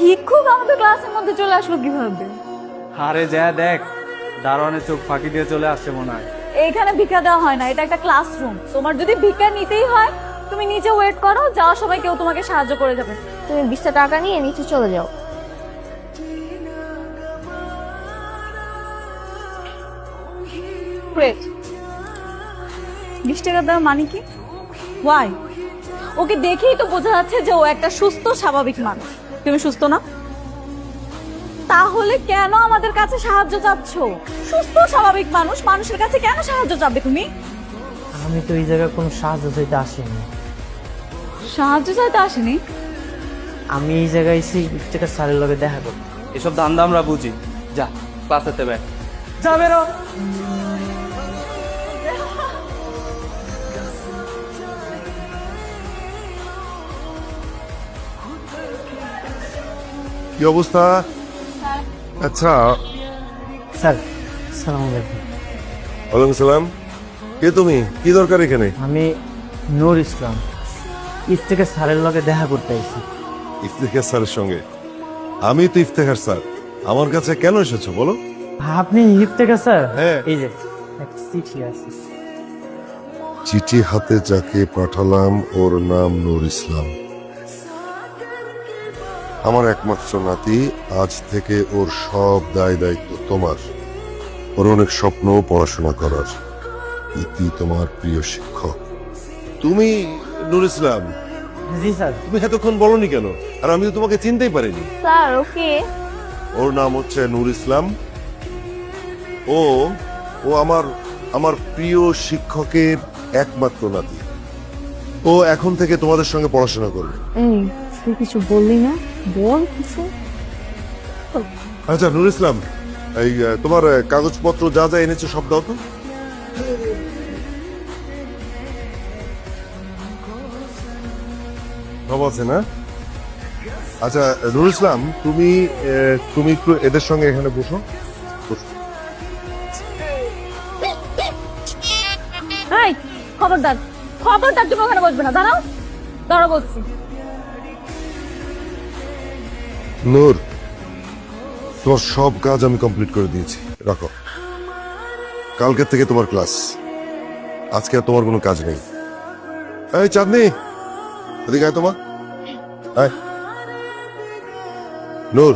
ভিক্ষুক আমাদের ক্লাসের মধ্যে চলে আসলো কিভাবে? আরে যা দেখ, দারোয়ানের চোখ ফাঁকি দিয়ে চলে আসছে মনে হয়। এইখানে ভিক্ষা দেওয়া হয় না, এটা একটা ক্লাসরুম। তোমার যদি ভিক্ষা নিতেই হয় তুমি নিচে ওয়েট করো, যাওয়ার সময় কেউ তোমাকে সাহায্য করে যাবে। তুমি 20টা টাকা নিয়ে নিচে চলে যাও। গ্রেট। 20 টাকা দেওয়ার মানে কি? ওয়াই? ওকে দেখেই তো বোঝা যাচ্ছে যে ও একটা সুস্থ স্বাভাবিক মানুষ। তুমি সুস্থ না? তাহলে কেন আমাদের কাছে সাহায্য চাচ্ছ? সুস্থ স্বাভাবিক মানুষ মানুষের কাছে কেন সাহায্য চাবে তুমি? আমি তো এই জায়গায় কোনো সাহায্য চাইতে আসিনি। সাহায্য চাইতে আসেনি? আমি এই জায়গায় এসে ইফতেখার স্যারের লগে দেখা করতে। এসব ধান্দা আমরা বুঝি। যা ক্লাসেতে ব্যাগ, যা বেরো। কি অবস্থা? আচ্ছা, স্যার আসসালামু আলাইকুম। ওয়ালাইকুম সালাম। কে তুমি? কি দরকার এখানে? আমি নূর ইসলাম, ইফতেখার স্যারের লগে দেখা করতে আইছি। ইফতেখার স্যারের সঙ্গে? আমি তো ইফতেখার স্যার, আমার কাছে কেন এসেছো বলো? আপনি ইফতেখার স্যার? হ্যাঁ। এই যে একটা চিঠি আছে। চিঠি হাতে যাকে পাঠালাম ওর নাম নূর ইসলাম, আমার একমাত্র নাতি। আজ থেকে ওর সব দায় দায়িত্ব তোমার। ওর অনেক স্বপ্ন পড়াশোনা করার। ইতি তোমার প্রিয় শিক্ষক। তুমি নূর ইসলাম? জি স্যার। তুমি এতক্ষণ বলনি কেন? আর আমি তো তোমাকে চিনতেই পারিনি। Sir okay. ওর নাম হচ্ছে নূর ইসলাম। ও ও আমার আমার প্রিয় শিক্ষকের একমাত্র নাতি। ও এখন থেকে তোমাদের সঙ্গে পড়াশোনা করবে। তুই কিছু বললি না, বল কিছু। আচ্ছা নূর ইসলাম, এই তোমার কাগজপত্র যা যা এনেছো সব দাও তো। সব আছে না? আচ্ছা নূর ইসলাম, তুমি একটু এদের সঙ্গে এখানে বসো। এই খবরদার, খবরদার, তুমি ওখানে বসবে না। দাঁড়াও, দাঁড়াও বলছি। নূর, তোমার সব কাজ আমি কমপ্লিট করে দিয়েছি, রাখো। কালকের থেকে তোমার ক্লাস, আজকে আর তোমার কোনো কাজ নেই। এই চাঁদনি, এদিকে আয় তোমার। আয়। নূর,